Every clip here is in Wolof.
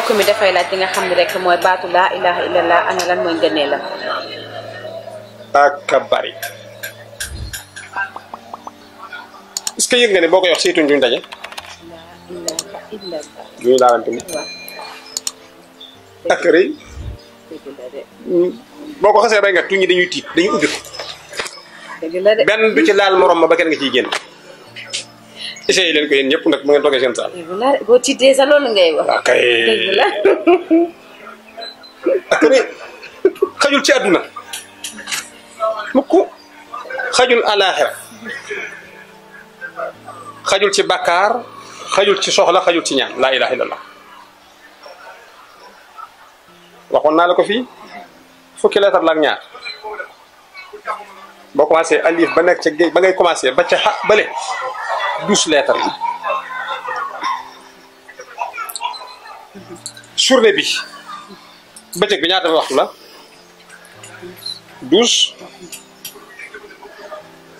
mbokk mi dafay laaj li nga xam ne rek mooy baatu laa ilaha illallah ana lan mooy ngëneel la. ak bari est-ce que yëg nga ne boo koy wax saytuñ duñ daje. laa ilaha illallah. duñu laalante mu. waaw. ak rëy. dëgg la de. boo ko xasee bay nga tuñ ñi dañuy tiit dañuy ubbi ko. dëgg la de. benn du ci laal morom ma ba kenn nga ciy génn. essayé leen ko yéen ñëpp nag mu ngeen toogee seen saal. dëgg la de boo tiitee sa loolu ngay wax. waaw kay dëgg la. ak rëy xajul ci àdduna mukk xajul alaaxira xajul ci bàkkaar xajul ci soxla xajul ci ñaan laa ilaha illallah waxoon naa la ko fii fukki leetar la ak ñaar boo commencé alif ba nekk ca géej ba ngay commencé ba ca xa bële 12 leetar la journée bi bëccëg bi ñaata waxtu la 12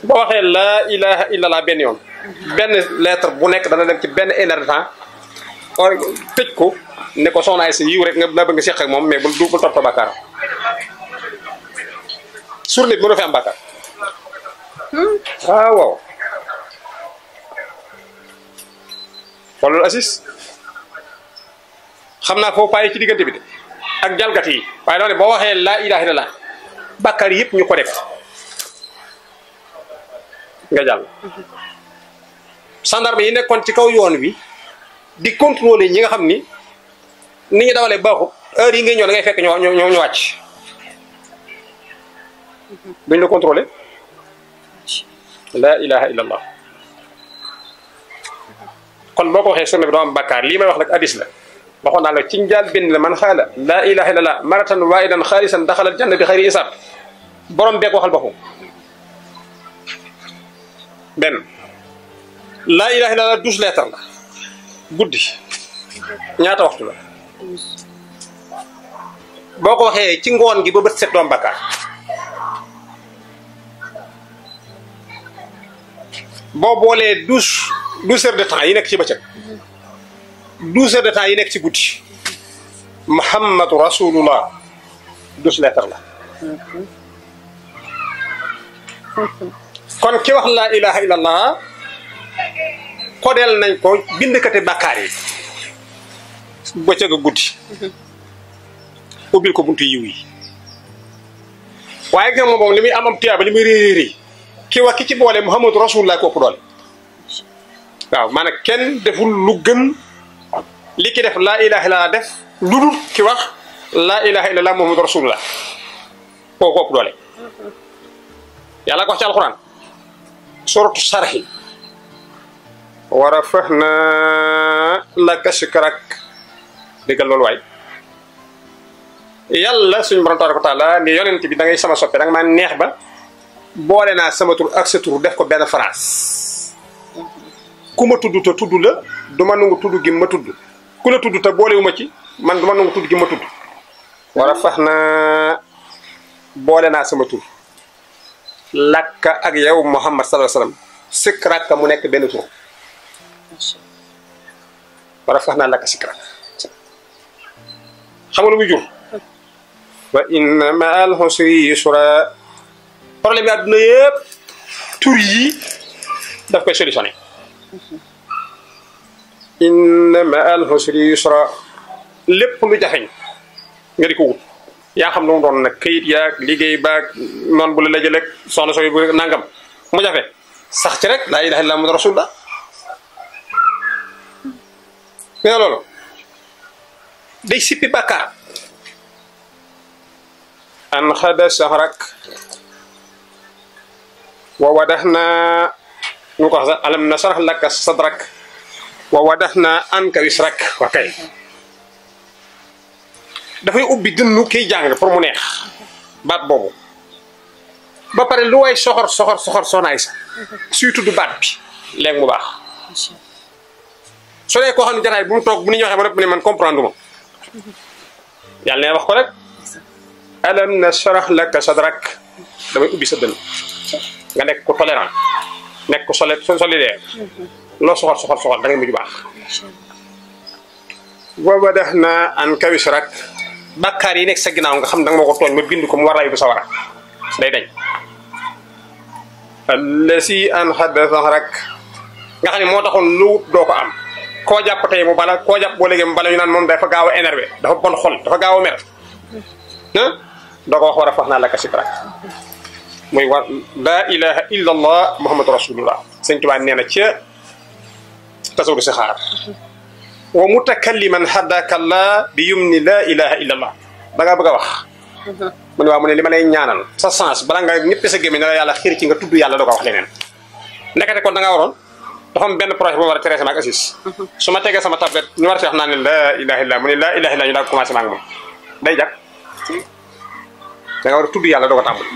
boo waxee laa ilaha illallah benn yoon benn lettre bu nekk dana dem ci benn une heure de temps or tëj ko ne ko soxnaay si yiw rek nga bëgg nga seq ak moom mais bul topp bàkkaar journée bi mënoo fi am bàkkaar waaw waaw xoolal assis xam naa foofu payi ci diggante bi de ak jalgati yi waaye dama ne boo waxee laa ilaha illallah bàkkaar yëpp ñu ko def nga jàll gendarme yi nekkoon ci kaw yoon wi di contrôler ñi nga xam ni ñu dawalee baaxut heure yi ngay ñëw da ngay fekk ñu wàcc duñ la contrôler la ilaha illallah kon boo ko waxee sunna bi doo am bàkkaar lii may wax nag hadis la waxoon naa la ci njaal benn la man xaala la ilaha illallah maratan waahidan xaalisan daxalal janna bi xayri isaab borom beek waxal boppam benn laa ilaha illallah 12 lettres la guddi ñaata waxtu la boo ko waxee ci ngoon gi ba bët set doom bakkaar boo boolee 12 heures de temps yi nekk ci bëccëg 12 heures de temps yi nekk ci guddi muhammadu rasulullah 12 lettres la kon ki wax laa ilaha illallah kodeel nañ ko bindkati bàkkaar yi bëccëg a guddi ubbil ko buntu yiw yi waaye gis nga moom li muy am tiyaaba li muy réeréeri ki wax ki ci boole muhammadu rasulullah kooku doole waaw maanaam kenn deful lu gën li ki def laa ilaha illallah def lu dul ki wax laa ilaha illallah muhammadu rasulullah kooku ëpp doole yàlla ko wax ci alquran suratu sarxi wa rafahna laka sikrak déggal loolu waay yàlla suñu borom tabaraka wa taala ni yonent bi da ngay sama soppe da nga maa neex ba boole naa sama tur ak sa tur def ko benn phrase ku ma tudd te tudd la du ma nangu tudd gi ma tudd ku la tudd te boolewu ma ci man du ma nangu tudd gi ma tudd wa rafahna boole naa sama tur lakka ak yow Muhammad sallallahu alayhi wasallam sikrak mu nekk benn tur wa rafahna laka sikrak xam nga lu muy jur wa inna ma'al husri yusra problème yi àdduna yëpp tur yi daf koy solutionné inna ma'al husri yusra lépp lu jafeñ nga di ko wut yaa xam lu mu doon nag këyit yaag liggéey baag noonu bu la jëlee soxna sooy bu nangam mu jafe sax ci rek laa ilaha illallah muhammadu rasulullah mais loolu day sippi bàkkaar an xada sahrak wa wadaxna ñu ko wax sax alam nasrah laka sadrak wa wadaxna anka wisrak wa kay dafay ubbi dënnu kiy jàng pour mu neex baat boobu ba pare lu way soxor soxnaay sa surtout du baat bi léegi mu baax su dee koo xam ne jataay bu mu toog bu ni ñu waxee ba rek mu ne man comprendre ma yàlla ne wax ko rek alam nashrah laka sadrak damay ubbi sa dënn nga nekk ko tolérant nekk ko solidaire loo soxor da ngay mujj baax wa wadahna anka wisrak bàkkaar yi nekk sa ginnaaw nga xam da nga ma ko tooñ ma bind ko mu war lay bu sawara day dañ allasi an xadda sahrak nga xam ne moo taxoon lu doo ko am koo jàpp tey mu bala koo jàpp boo léegi mu bala ñu naan moom dafa gaaw a énervé dafa bon xol dafa gaaw a mer doo ko wax war a fax naa la ka sitrak muy war laa ilaha illa allah muhammadu rasulullah sëñ Tuubaa nee na ca tasawdu si xaar wa mutakalliman haddakalla bi yumni laa ilaha illa allah da ngaa bëgg a wax mu ne waaw mu ne li ma lay ñaanal sa sens bala nga ñëpp sa gémmiñ ne la yàlla xiir ci nga tudd yàlla doo ko wax leneen nekkate kon da ngaa waroon dafa am benn projet boo war a traité sama ak assis su ma tegee sama tablette ñu war a wax naa ne laa ilaha illa mu ne laa ilaha illa ñu daal commencé ma ak moom day jag da nga war a tudd yàlla doo ko tàmbali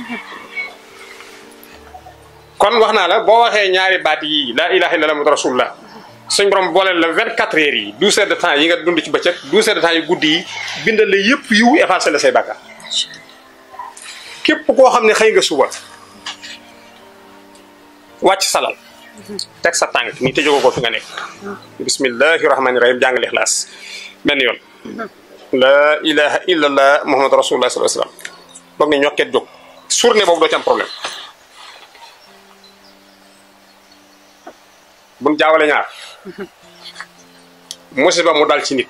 kon wax naa la boo waxee ñaari baat yi laa ilaha illa muhammadu rasulullah suñ borom booleel la 24 heures yi 12 heures de temps yi nga dund ci bëccëg 12 heures de temps yu guddi yi bindal la yëpp yiw effacé la say bàkkaar képp koo xam ne xëy nga suba wàcc salal teg sa tànk ni te jógoo ko fi nga nekk bismillahi rahmani rahim jàngal ixlaas benn yoon laa ilaha illallah muhammadu rasulullah sallallahu alayhi wasallam boog ne ñokket jóg journée boobu doo ci am problème buñ jaawale ñaar musiba mu dal ci nit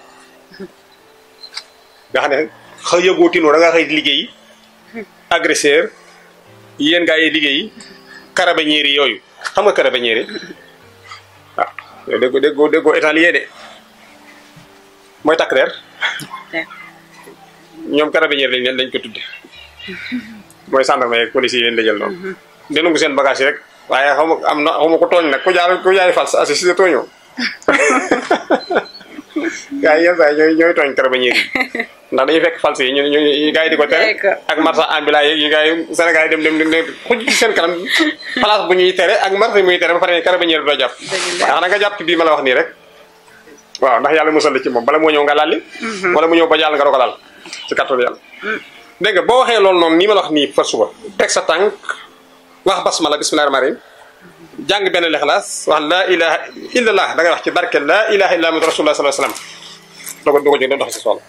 nga xam ne xëy yëgoo tinoo da nga xëy liggéey agresseur yéen gaa yi liggéey carabinieri yi yooyu xam nga carabinieri waaw déggoo italien de mooy takk der ñoom carabinieri lañ ko tudde mooy gendarme yeeg police yi leen dajal noonu denu ngu seen bagage yi rek waaye xaw ma am na xaw ma ko tooñ nag ku jaay fals assisté tooñoo gaa yi yenn saa yi ñooy tooñ carabinieri yi ndax dañuy fekk fals yi ñu gaa yi di ko tere ak marchand ambulant yi gaa yi Sénégal yi dem xuj ci seen kanam place bu ñuy tere ak marché muy tere ba pare carabinieri doo jàpp waaye xanaa nga jàpp ci bii ma la wax nii rek waaw ndax yàlla musal la ci moom bala moo ñëw nga lalli wala mu ñëw ba jàll nga doo ko lal ci kàttan yàlla dégg nga boo waxee loolu noonu nii ma la wax nii fa suba teg sa tànk wax basmala bismillahi rahmani rahim jàng benn lixlaas wax laa ilaha illallah da ngay wax ci barke laa ilaha illa muhammadu rasulullah sallallahu alayhi wasallam doo ko jóg doo dox si soxla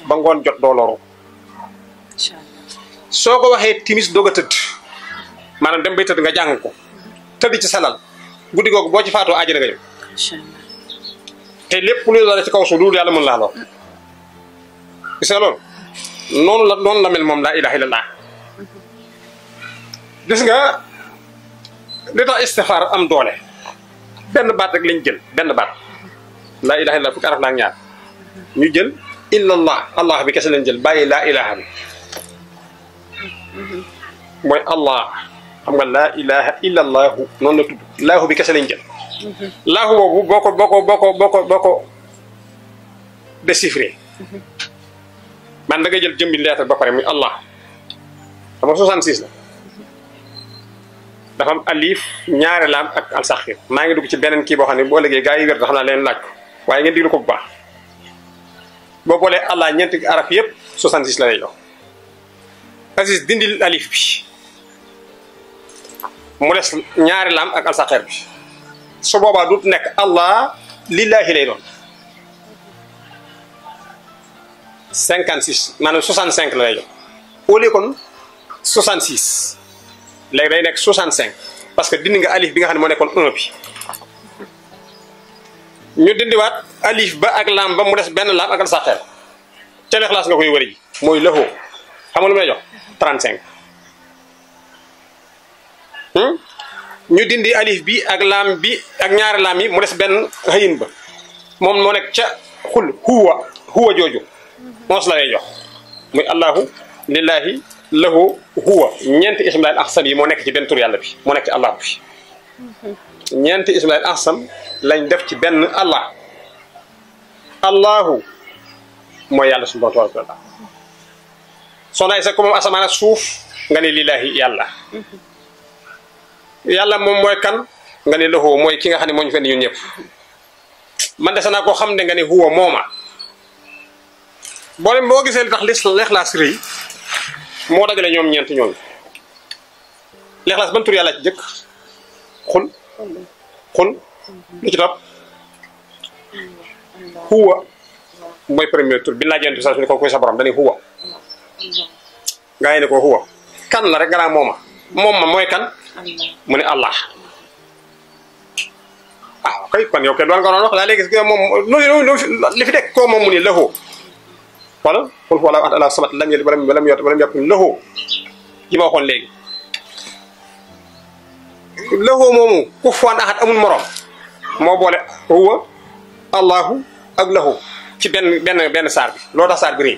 ba ngoon jot doo loru soo ko waxee timis doog a tëdd maanaam dem bay tëdd nga jàng ko tëdd ci salal guddi googu boo ci faatoo àjjana nga jëm te lépp lu la ci kaw suuf lu yàlla mën laa lor gis nga loolu noonu la mel moom laa ilaha illallah gis nga li tax istixfaar am doole benn baat rek lañ jël benn baat laa ilaha illallah fukki araf la ak ñaar ñu jël illallah allah bi kese lañ jël bàyyi laa ilaha bi mooy allah xam nga laa ilaha illallahu noonu la tudd laahu bi kese lañ jël laahu boobu boo ko déchiffré man da nga jël jëmbi lettre ba pare muy allah xam nga 66 la dafa am alif ñaari laam ak alsaxir maa ngi dugg ci beneen kii boo xam ne boo léegi gaa yi wér da xam naa leen laaj ko waaye ngeen diglu ko bu baax boo boolee allah ñeenti araf yëpp 66 la lay jox Aziz dindil alif bi mu des ñaari laam ak alsaxir bi su boobaa du nekk allah lillahi lay doon 56 maanaam 65 la lay jox au lieu kon 66 léegi day nekk 65 parce que dindi nga alif bi nga xam ne moo nekkoon 1 bi ñu dindiwaat alif ba ak laam ba mu des benn laam ak alsaxeer ca lexlaas nga koy wëri ji mooy lëxoo xam nga lu may jox 35 ñu dindi alif bi ak laam bi ak ñaari laam yi mu des benn xëyin ba moom moo nekk ca xul huwa jooju moos la lay jox muy allahu lillahi lahu huwa ñeenti ismulaahil ahsam yi moo nekk ci benn tur yàlla bi moo nekk ci allah bi ñeenti ismulaahil ahsam lañ def ci benn allah allahu mooy yàlla subhaanahu wa taala soxna Isa ko moom asamaan ak suuf nga ne lillahi yàlla moom mooy kan nga ne lahu mooy ki nga xam ne moo ñu fenn ñun ñëpp man dese naa koo xam ne nga ne huwa mooma boo gisee li tax lexlaas rëy moo dagale ñoom ñeent ñooñu lexlaas ban tur yàlla ci jëkk xul lu ci topp huwa mooy premier tur bi laajee tu sa su ne ko koy sa borom dañuy huwa gaa yi ne ko huwa kan la rek nga naa moom ma mooy kan mu ne Allah kay kon yow kenn doon nga doon wax daa léegi moom li fi dekk koo moom mu ne lahu wala qul huwa Allahu samad lam yalid walam yulad walam yakun lahu ji ma waxoon léegi lahu moomu kufuwan ahad amul morom moo boole huwa Allahu ak lahu ci benn saar bi loo tax saar bi rëy